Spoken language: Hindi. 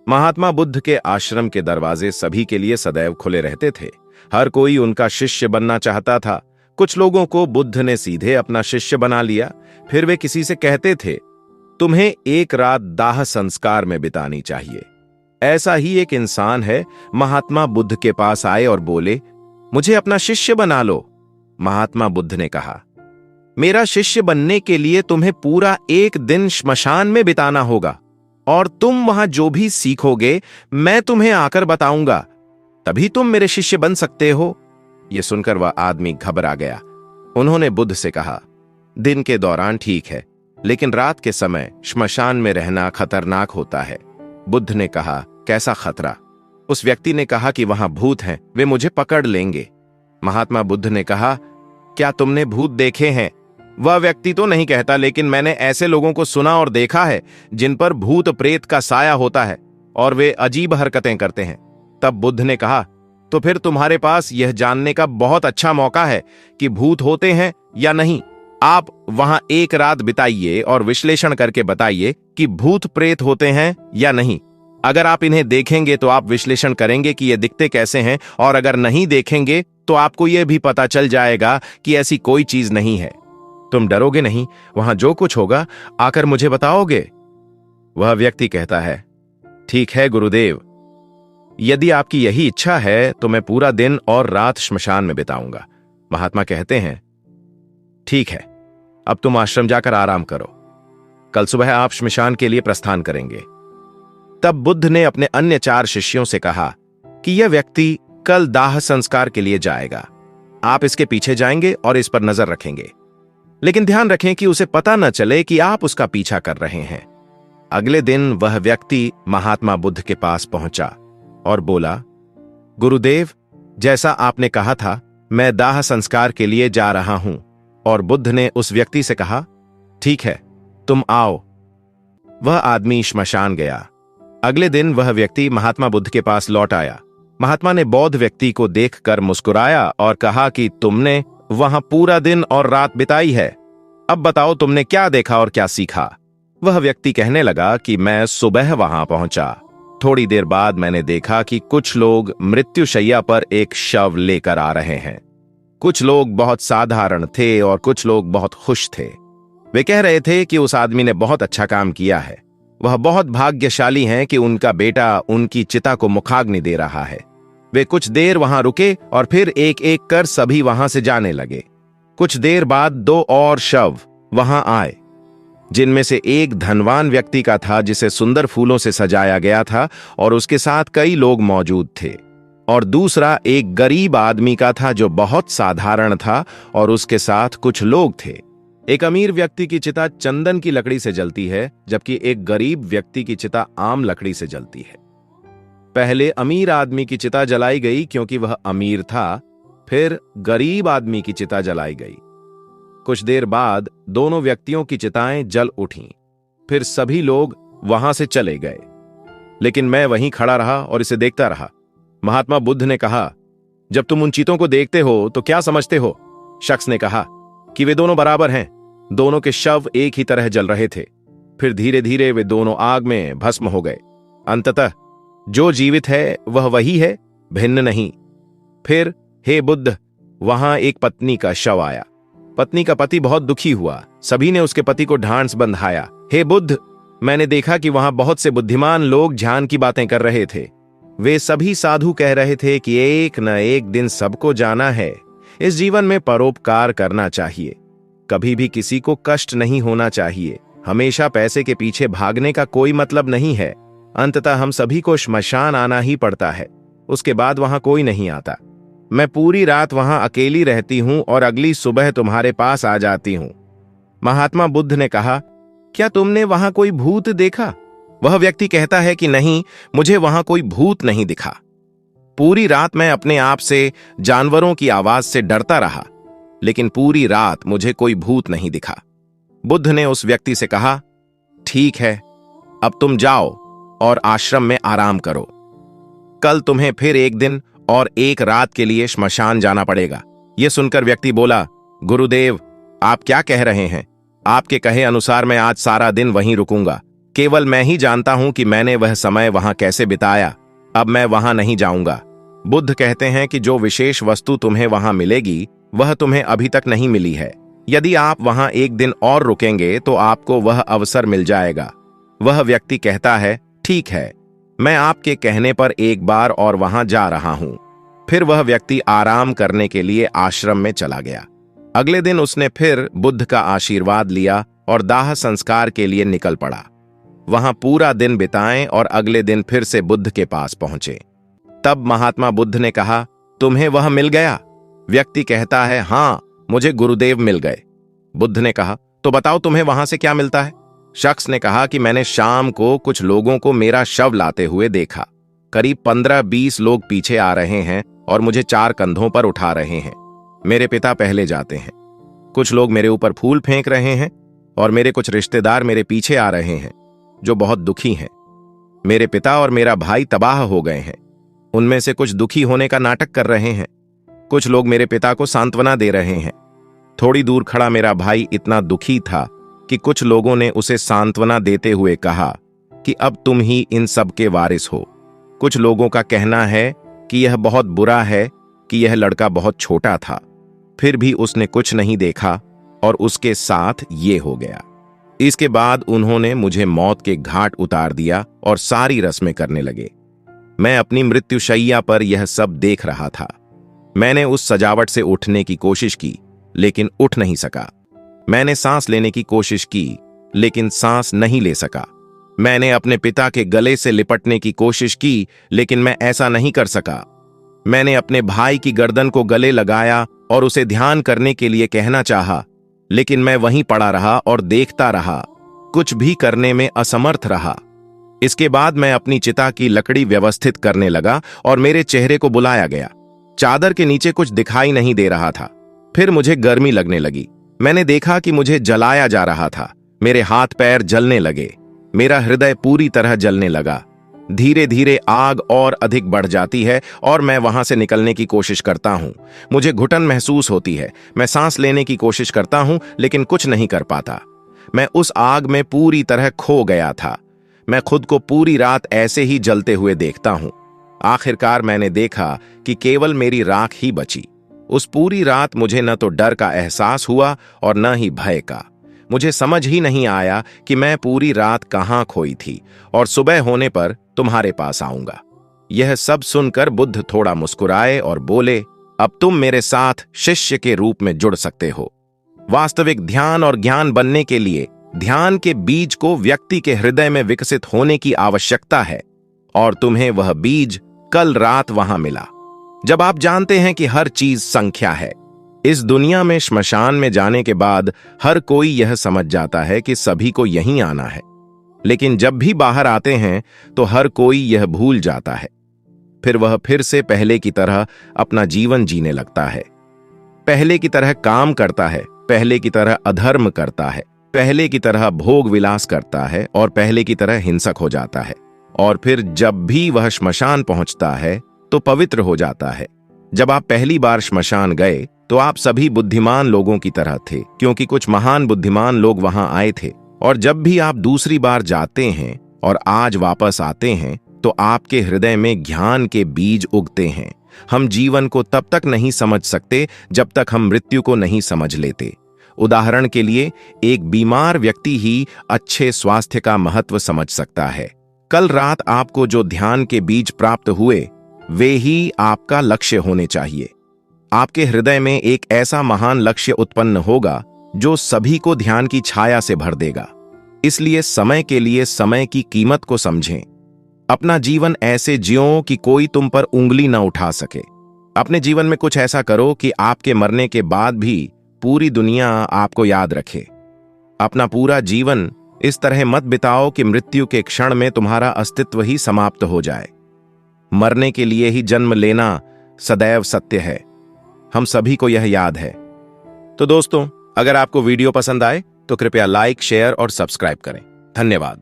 महात्मा बुद्ध के आश्रम के दरवाजे सभी के लिए सदैव खुले रहते थे। हर कोई उनका शिष्य बनना चाहता था। कुछ लोगों को बुद्ध ने सीधे अपना शिष्य बना लिया। फिर वे किसी से कहते थे, तुम्हें एक रात दाह संस्कार में बितानी चाहिए। ऐसा ही एक इंसान है, महात्मा बुद्ध के पास आए और बोले, मुझे अपना शिष्य बना लो। महात्मा बुद्ध ने कहा, मेरा शिष्य बनने के लिए तुम्हें पूरा एक दिन श्मशान में बिताना होगा और तुम वहां जो भी सीखोगे मैं तुम्हें आकर बताऊंगा, तभी तुम मेरे शिष्य बन सकते हो। यह सुनकर वह आदमी घबरा गया। उन्होंने बुद्ध से कहा, दिन के दौरान ठीक है, लेकिन रात के समय श्मशान में रहना खतरनाक होता है। बुद्ध ने कहा, कैसा खतरा? उस व्यक्ति ने कहा कि वहां भूत हैं, वे मुझे पकड़ लेंगे। महात्मा बुद्ध ने कहा, क्या तुमने भूत देखे हैं? वह व्यक्ति तो नहीं कहता, लेकिन मैंने ऐसे लोगों को सुना और देखा है जिन पर भूत प्रेत का साया होता है और वे अजीब हरकतें करते हैं। तब बुद्ध ने कहा, तो फिर तुम्हारे पास यह जानने का बहुत अच्छा मौका है कि भूत होते हैं या नहीं। आप वहां एक रात बिताइए और विश्लेषण करके बताइए कि भूत प्रेत होते हैं या नहीं। अगर आप इन्हें देखेंगे तो आप विश्लेषण करेंगे कि ये दिखते कैसे हैं, और अगर नहीं देखेंगे तो आपको यह भी पता चल जाएगा कि ऐसी कोई चीज नहीं है। तुम डरोगे नहीं, वहां जो कुछ होगा आकर मुझे बताओगे। वह व्यक्ति कहता है, ठीक है गुरुदेव, यदि आपकी यही इच्छा है तो मैं पूरा दिन और रात श्मशान में बिताऊंगा। महात्मा कहते हैं, ठीक है, अब तुम आश्रम जाकर आराम करो, कल सुबह आप श्मशान के लिए प्रस्थान करेंगे। तब बुद्ध ने अपने अन्य 4 शिष्यों से कहा कि यह व्यक्ति कल दाह संस्कार के लिए जाएगा। आप इसके पीछे जाएंगे और इस पर नजर रखेंगे, लेकिन ध्यान रखें कि उसे पता न चले कि आप उसका पीछा कर रहे हैं। अगले दिन वह व्यक्ति महात्मा बुद्ध के पास पहुंचा और बोला, गुरुदेव, जैसा आपने कहा था मैं दाह संस्कार के लिए जा रहा हूं। और बुद्ध ने उस व्यक्ति से कहा, ठीक है, तुम आओ। वह आदमी श्मशान गया। अगले दिन वह व्यक्ति महात्मा बुद्ध के पास लौट आया। महात्मा ने बौद्ध व्यक्ति को देखकर मुस्कुराया और कहा कि तुमने वहां पूरा दिन और रात बिताई है, अब बताओ तुमने क्या देखा और क्या सीखा। वह व्यक्ति कहने लगा कि मैं सुबह वहां पहुंचा। थोड़ी देर बाद मैंने देखा कि कुछ लोग मृत्युशैया पर एक शव लेकर आ रहे हैं। कुछ लोग बहुत साधारण थे और कुछ लोग बहुत खुश थे। वे कह रहे थे कि उस आदमी ने बहुत अच्छा काम किया है, वह बहुत भाग्यशाली हैं कि उनका बेटा उनकी चिता को मुखाग्नि दे रहा है। वे कुछ देर वहां रुके और फिर एक एक कर सभी वहां से जाने लगे। कुछ देर बाद 2 और शव वहां आए, जिनमें से एक धनवान व्यक्ति का था जिसे सुंदर फूलों से सजाया गया था और उसके साथ कई लोग मौजूद थे, और दूसरा एक गरीब आदमी का था जो बहुत साधारण था और उसके साथ कुछ लोग थे। एक अमीर व्यक्ति की चिता चंदन की लकड़ी से जलती है, जबकि एक गरीब व्यक्ति की चिता आम लकड़ी से जलती है। पहले अमीर आदमी की चिता जलाई गई क्योंकि वह अमीर था, फिर गरीब आदमी की चिता जलाई गई। कुछ देर बाद दोनों व्यक्तियों की चिताएं जल उठीं। फिर सभी लोग वहां से चले गए, लेकिन मैं वहीं खड़ा रहा और इसे देखता रहा। महात्मा बुद्ध ने कहा, जब तुम उन चितों को देखते हो तो क्या समझते हो? शख्स ने कहा कि वे दोनों बराबर हैं। दोनों के शव एक ही तरह जल रहे थे। फिर धीरे धीरे वे दोनों आग में भस्म हो गए। अंततः जो जीवित है वह वही है, भिन्न नहीं। फिर हे बुद्ध, वहां एक पत्नी का शव आया। पत्नी का पति बहुत दुखी हुआ। सभी ने उसके पति को ढांढस बंधाया। हे बुद्ध, मैंने देखा कि वहां बहुत से बुद्धिमान लोग ध्यान की बातें कर रहे थे। वे सभी साधु कह रहे थे कि एक न एक दिन सबको जाना है। इस जीवन में परोपकार करना चाहिए, कभी भी किसी को कष्ट नहीं होना चाहिए। हमेशा पैसे के पीछे भागने का कोई मतलब नहीं है। अंततः हम सभी को श्मशान आना ही पड़ता है, उसके बाद वहां कोई नहीं आता। मैं पूरी रात वहां अकेली रहती हूं और अगली सुबह तुम्हारे पास आ जाती हूं। महात्मा बुद्ध ने कहा, क्या तुमने वहां कोई भूत देखा? वह व्यक्ति कहता है कि नहीं, मुझे वहां कोई भूत नहीं दिखा। पूरी रात मैं अपने आप से जानवरों की आवाज से डरता रहा, लेकिन पूरी रात मुझे कोई भूत नहीं दिखा। बुद्ध ने उस व्यक्ति से कहा, ठीक है, अब तुम जाओ और आश्रम में आराम करो। कल तुम्हें फिर एक दिन और एक रात के लिए श्मशान जाना पड़ेगा। यह सुनकर व्यक्ति बोला, गुरुदेव, आप क्या कह रहे हैं? आपके कहे अनुसार मैं आज सारा दिन वहीं रुकूंगा। केवल मैं ही जानता हूं कि मैंने वह समय वहां कैसे बिताया। अब मैं वहां नहीं जाऊंगा। बुद्ध कहते हैं कि जो विशेष वस्तु तुम्हें वहां मिलेगी वह तुम्हें अभी तक नहीं मिली है। यदि आप वहां एक दिन और रुकेंगे तो आपको वह अवसर मिल जाएगा। वह व्यक्ति कहता है, ठीक है, मैं आपके कहने पर एक बार और वहां जा रहा हूं। फिर वह व्यक्ति आराम करने के लिए आश्रम में चला गया। अगले दिन उसने फिर बुद्ध का आशीर्वाद लिया और दाह संस्कार के लिए निकल पड़ा। वहां पूरा दिन बिताएं और अगले दिन फिर से बुद्ध के पास पहुंचे। तब महात्मा बुद्ध ने कहा, तुम्हें वह मिल गया? व्यक्ति कहता है, हां, मुझे गुरुदेव मिल गए। बुद्ध ने कहा, तो बताओ तुम्हें वहां से क्या मिलता है? शख्स ने कहा कि मैंने शाम को कुछ लोगों को मेरा शव लाते हुए देखा। करीब 15-20 लोग पीछे आ रहे हैं और मुझे 4 कंधों पर उठा रहे हैं। मेरे पिता पहले जाते हैं। कुछ लोग मेरे ऊपर फूल फेंक रहे हैं और मेरे कुछ रिश्तेदार मेरे पीछे आ रहे हैं जो बहुत दुखी हैं। मेरे पिता और मेरा भाई तबाह हो गए हैं। उनमें से कुछ दुखी होने का नाटक कर रहे हैं। कुछ लोग मेरे पिता को सांत्वना दे रहे हैं। थोड़ी दूर खड़ा मेरा भाई इतना दुखी था कि कुछ लोगों ने उसे सांत्वना देते हुए कहा कि अब तुम ही इन सब के वारिस हो। कुछ लोगों का कहना है कि यह बहुत बुरा है कि यह लड़का बहुत छोटा था, फिर भी उसने कुछ नहीं देखा और उसके साथ ये हो गया। इसके बाद उन्होंने मुझे मौत के घाट उतार दिया और सारी रस्में करने लगे। मैं अपनी मृत्युशैया पर यह सब देख रहा था। मैंने उस सजावट से उठने की कोशिश की, लेकिन उठ नहीं सका। मैंने सांस लेने की कोशिश की, लेकिन सांस नहीं ले सका। मैंने अपने पिता के गले से लिपटने की कोशिश की, लेकिन मैं ऐसा नहीं कर सका। मैंने अपने भाई की गर्दन को गले लगाया और उसे ध्यान करने के लिए कहना चाहा, लेकिन मैं वहीं पड़ा रहा और देखता रहा, कुछ भी करने में असमर्थ रहा। इसके बाद मैं अपनी चिता की लकड़ी व्यवस्थित करने लगा और मेरे चेहरे को बुलाया गया। चादर के नीचे कुछ दिखाई नहीं दे रहा था। फिर मुझे गर्मी लगने लगी। मैंने देखा कि मुझे जलाया जा रहा था। मेरे हाथ पैर जलने लगे। मेरा हृदय पूरी तरह जलने लगा। धीरे धीरे आग और अधिक बढ़ जाती है और मैं वहां से निकलने की कोशिश करता हूं। मुझे घुटन महसूस होती है। मैं सांस लेने की कोशिश करता हूं, लेकिन कुछ नहीं कर पाता। मैं उस आग में पूरी तरह खो गया था। मैं खुद को पूरी रात ऐसे ही जलते हुए देखता हूं। आखिरकार मैंने देखा कि केवल मेरी राख ही बची। उस पूरी रात मुझे न तो डर का एहसास हुआ और न ही भय का। मुझे समझ ही नहीं आया कि मैं पूरी रात कहां खोई थी और सुबह होने पर तुम्हारे पास आऊंगा। यह सब सुनकर बुद्ध थोड़ा मुस्कुराए और बोले, अब तुम मेरे साथ शिष्य के रूप में जुड़ सकते हो। वास्तविक ध्यान और ज्ञान बनने के लिए ध्यान के बीज को व्यक्ति के हृदय में विकसित होने की आवश्यकता है और तुम्हें वह बीज कल रात वहां मिला। जब आप जानते हैं कि हर चीज संख्या है। इस दुनिया में श्मशान में जाने के बाद हर कोई यह समझ जाता है कि सभी को यहीं आना है, लेकिन जब भी बाहर आते हैं तो हर कोई यह भूल जाता है। फिर वह फिर से पहले की तरह अपना जीवन जीने लगता है। पहले की तरह काम करता है, पहले की तरह अधर्म करता है, पहले की तरह भोग विलास करता है और पहले की तरह हिंसक हो जाता है। और फिर जब भी वह श्मशान पहुंचता है तो पवित्र हो जाता है। जब आप पहली बार श्मशान गए तो आप सभी बुद्धिमान लोगों की तरह थे, क्योंकि कुछ महान बुद्धिमान लोग वहां आए थे। और जब भी आप दूसरी बार जाते हैं और आज वापस आते हैं तो आपके हृदय में ज्ञान के बीज उगते हैं। हम जीवन को तब तक नहीं समझ सकते जब तक हम मृत्यु को नहीं समझ लेते। उदाहरण के लिए, एक बीमार व्यक्ति ही अच्छे स्वास्थ्य का महत्व समझ सकता है। कल रात आपको जो ध्यान के बीज प्राप्त हुए वे ही आपका लक्ष्य होने चाहिए। आपके हृदय में एक ऐसा महान लक्ष्य उत्पन्न होगा जो सभी को ध्यान की छाया से भर देगा। इसलिए समय के लिए समय की कीमत को समझें। अपना जीवन ऐसे जियो कि कोई तुम पर उंगली न उठा सके। अपने जीवन में कुछ ऐसा करो कि आपके मरने के बाद भी पूरी दुनिया आपको याद रखे। अपना पूरा जीवन इस तरह मत बिताओ कि मृत्यु के क्षण में तुम्हारा अस्तित्व ही समाप्त हो जाए। मरने के लिए ही जन्म लेना सदैव सत्य है। हम सभी को यह याद है। तो दोस्तों, अगर आपको वीडियो पसंद आए तो कृपया लाइक, शेयर और सब्सक्राइब करें। धन्यवाद।